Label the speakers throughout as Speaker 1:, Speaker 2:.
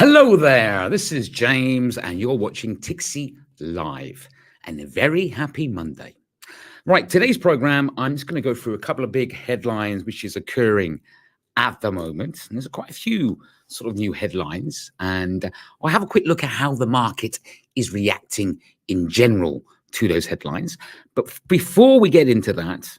Speaker 1: Hello there, this is James and you're watching Tixee Live, and a very happy Monday. Right, today's program, I'm just going to go through a couple of big headlines which is occurring at the moment. And there's quite a few sort of new headlines, and I'll have a quick look at how the market is reacting in general to those headlines. But before we get into that,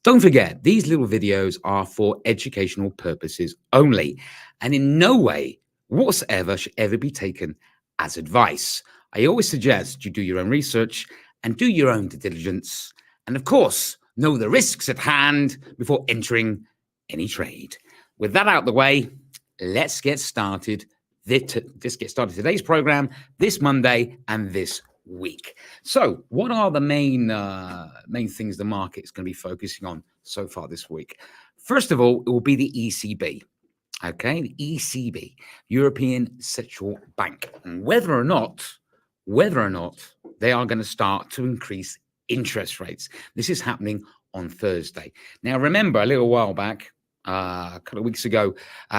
Speaker 1: don't forget, these little videos are for educational purposes only, and in no way whatsoever should ever be taken as advice. I always suggest you do your own research and do your own due diligence, and of course, know the risks at hand before entering any trade. With that out of the way, let's get started. Let's get started today's program, this Monday and this week. So what are the main things the market is going to be focusing on so far this week? First of all, it will be the ECB. Okay, the ECB, European Central Bank, and whether or not they are going to start to increase interest rates. This is happening on Thursday. Now, remember, a little while back, a couple of weeks ago,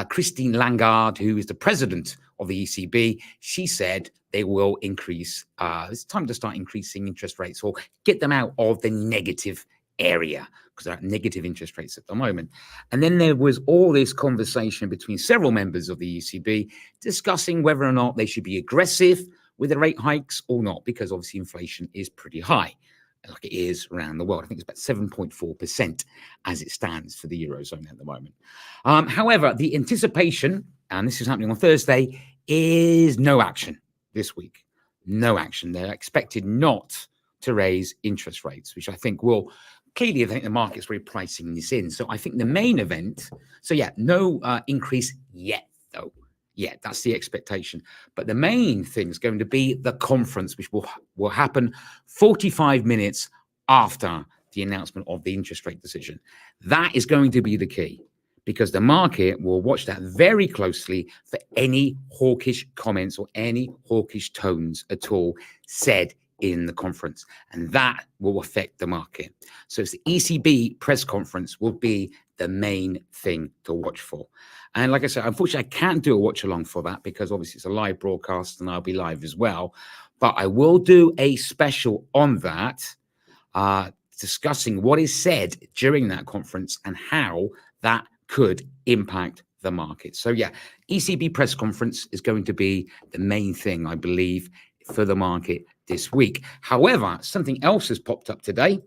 Speaker 1: Christine Lagarde, who is the president of the ECB, she said they will increase. It's time to start increasing interest rates or get them out of the negative area, because they're at negative interest rates at the moment. And then there was all this conversation between several members of the ECB discussing whether or not they should be aggressive with the rate hikes or not, because obviously inflation is pretty high, like it is around the world. I think it's about 7.4% as it stands for the Eurozone at the moment. However, the anticipation, and this is happening on Thursday, is no action this week. No action. They're expected not to raise interest rates, which I think will clearly, I think the market's really pricing this in. So I think the main event, no increase yet, though. Yeah, that's the expectation. But the main thing is going to be the conference, which will happen 45 minutes after the announcement of the interest rate decision. That is going to be the key, because the market will watch that very closely for any hawkish comments or any hawkish tones at all said in the conference, and that will affect the market. So it's the ECB press conference will be the main thing to watch for. And like I said, unfortunately, I can't do a watch along for that because obviously it's a live broadcast and I'll be live as well. But I will do a special on that, discussing what is said during that conference and how that could impact the market. So yeah, ECB press conference is going to be the main thing, I believe, for the market this week. However, something else has popped up today,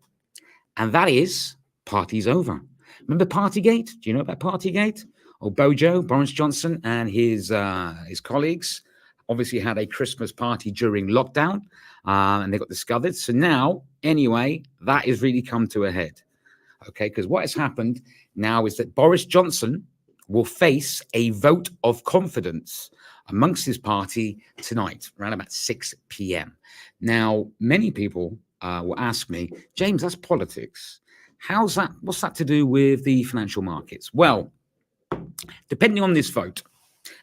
Speaker 1: and that is party's over. Remember Partygate? Do you know about Partygate? Or Boris Johnson and his colleagues obviously had a Christmas party during lockdown, and they got discovered. So now, anyway, that has really come to a head. Okay, because what has happened now is that Boris Johnson will face a vote of confidence amongst his party tonight, around about 6 p.m. Now, many people will ask me, James, that's politics. How's that? What's that to do with the financial markets? Well, depending on this vote,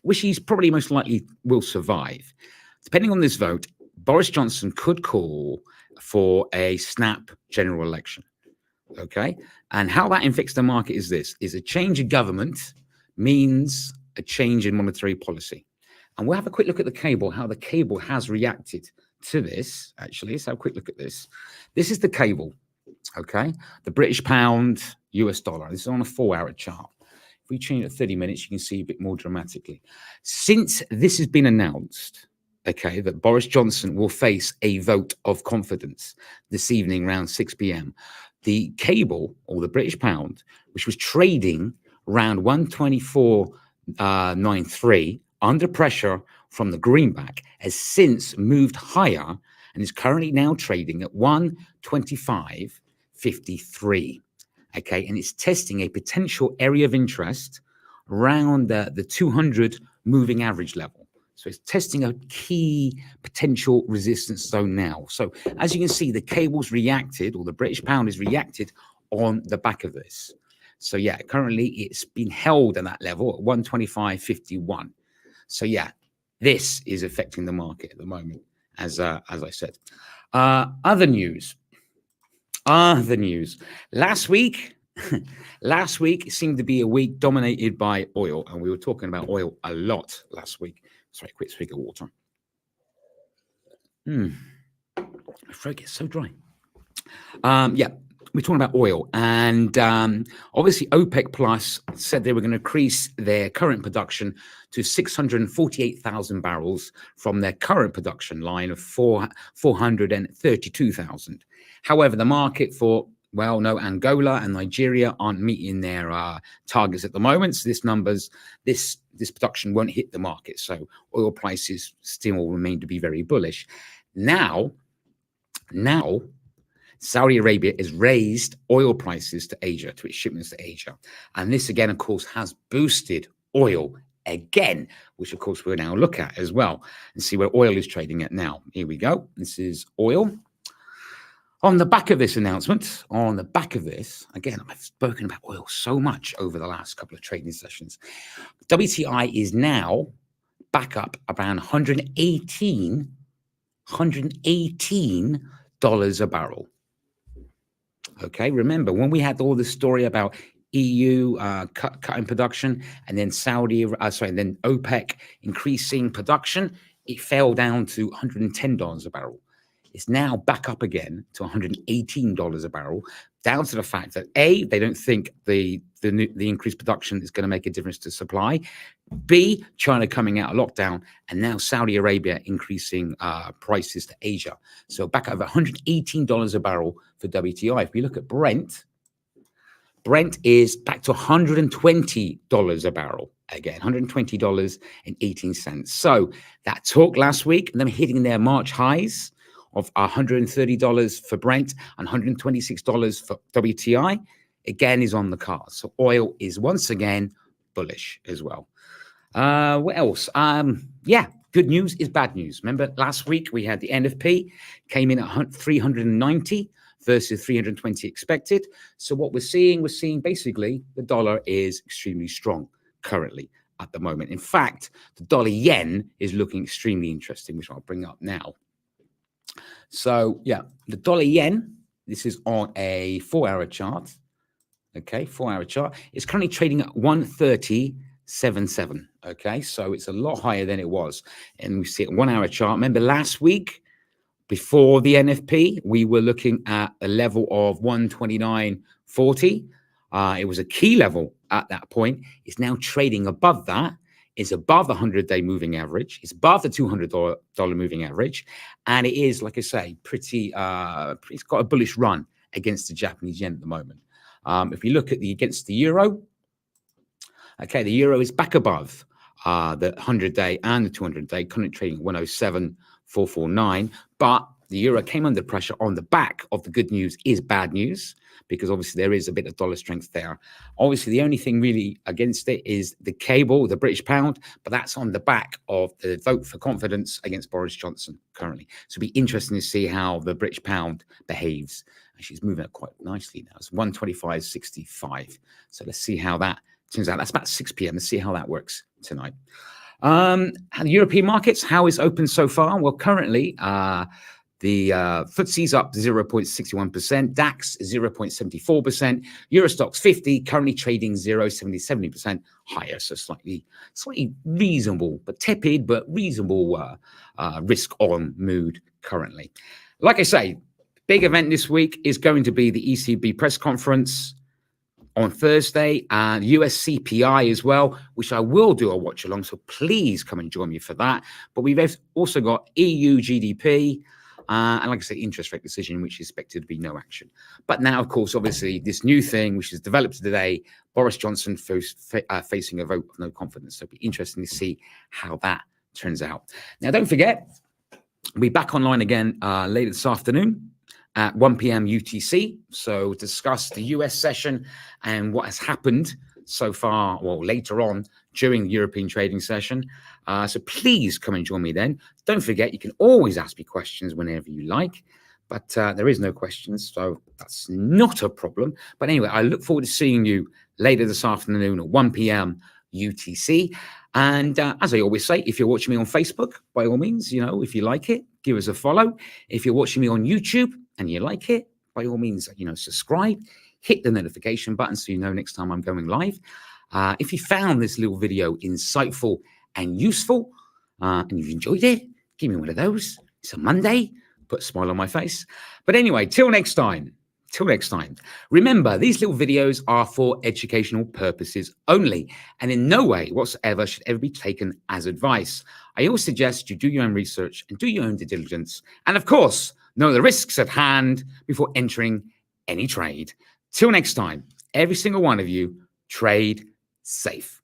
Speaker 1: which he's probably most likely will survive, depending on this vote, Boris Johnson could call for a snap general election. Okay, and how that affects the market is this: is a change of government means a change in monetary policy. And we'll have a quick look at the cable, how the cable has reacted to this. Actually, let's have a quick look at this. This is the cable, okay? The British pound, US dollar. This is on a 4-hour chart. If we change it to 30 minutes, you can see a bit more dramatically. Since this has been announced, okay, that Boris Johnson will face a vote of confidence this evening around 6 p.m., the cable, or the British pound, which was trading around 124.93, under pressure from the greenback, has since moved higher and is currently now trading at 125.53. Okay, and it's testing a potential area of interest around the 200 moving average level. So it's testing a key potential resistance zone now. So as you can see, the cable's reacted, or the British pound has reacted on the back of this. So yeah, currently it's been held at that level at 125.51. So yeah, this is affecting the market at the moment, as I said. Other news. Last week seemed to be a week dominated by oil, and we were talking about oil a lot last week. Sorry, quick swig of water. My throat gets so dry. Yeah, we're talking about oil, and obviously OPEC Plus said they were going to increase their current production to 648,000 barrels from their current production line of 432,000. However, the market for Angola and Nigeria aren't meeting their targets at the moment. So this production won't hit the market. So oil prices still remain to be very bullish. Now, Saudi Arabia has raised oil prices to Asia, to its shipments to Asia. And this, again, of course, has boosted oil again, which, of course, we'll now look at as well and see where oil is trading at now. Here we go. This is oil. On the back of this announcement, again, I've spoken about oil so much over the last couple of trading sessions. WTI is now back up around $118 a barrel. Okay, remember when we had all this story about EU cutting production, and then then OPEC increasing production, it fell down to $110 a barrel. It's now back up again to $118 a barrel, down to the fact that A, they don't think the increased production is going to make a difference to supply. B, China coming out of lockdown, and now Saudi Arabia increasing prices to Asia. So back over $118 a barrel for WTI. If we look at Brent is back to $120 a barrel. Again, $120.18. So that talk last week, them hitting their March highs of $130 for Brent and $126 for WTI, again, is on the cards. So oil is once again bullish as well. What else? Good news is bad news. Remember last week we had the NFP came in at 390 versus 320 expected. So what we're seeing basically the dollar is extremely strong currently at the moment. In fact, the dollar yen is looking extremely interesting, which I'll bring up now. So yeah, the dollar yen, this is on a 4-hour chart. Okay, 4-hour chart. It's currently trading at 130.77. Okay, so it's a lot higher than it was. And we see it 1-hour chart. Remember last week, before the NFP, we were looking at a level of 129.40. It was a key level at that point. It's now trading above that. It's above the 100-day moving average. It's above the $200 moving average. And it is, like I say, it's got a bullish run against the Japanese yen at the moment. If you look at against the euro, okay, the euro is back above the 100-day and the 200-day, currently trading 107.449. But the euro came under pressure on the back of the good news is bad news, because obviously there is a bit of dollar strength there. Obviously, the only thing really against it is the cable, the British pound, but that's on the back of the vote for confidence against Boris Johnson currently. So it'll be interesting to see how the British pound behaves. She's moving up quite nicely now. It's 125.65. So let's see how that turns out. That's about 6 p.m. Let's see how that works tonight. The European markets, how is open so far? Well, currently, the FTSE's up 0.61%, DAX 0.74%, Eurostoxx 50 currently trading 0.77% higher, so slightly reasonable, but tepid, but reasonable risk on mood currently. Like I say, big event this week is going to be the ECB press conference on Thursday, and US CPI as well, which I will do a watch along. So please come and join me for that. But we've also got EU GDP, and like I say, interest rate decision, which is expected to be no action. But now, of course, obviously, this new thing, which is developed today, Boris Johnson facing a vote of no confidence. So it'll be interesting to see how that turns out. Now, don't forget, we'll be back online again later this afternoon at 1 p.m. UTC. So discuss the US session and what has happened so far, well, later on during the European trading session. So please come and join me then. Don't forget, you can always ask me questions whenever you like, but there is no questions, so that's not a problem. But anyway, I look forward to seeing you later this afternoon at 1 p.m. UTC. And as I always say, if you're watching me on Facebook, by all means, if you like it, give us a follow. If you're watching me on YouTube and you like it, by all means, subscribe, hit the notification button so you know next time I'm going live. If you found this little video insightful and useful, and you've enjoyed it, give me one of those. It's a Monday, put a smile on my face. But anyway, till next time. Till next time, remember, these little videos are for educational purposes only, and in no way whatsoever should ever be taken as advice. I always suggest you do your own research and do your own due diligence, and of course, know the risks at hand before entering any trade. Till next time, every single one of you, trade safe.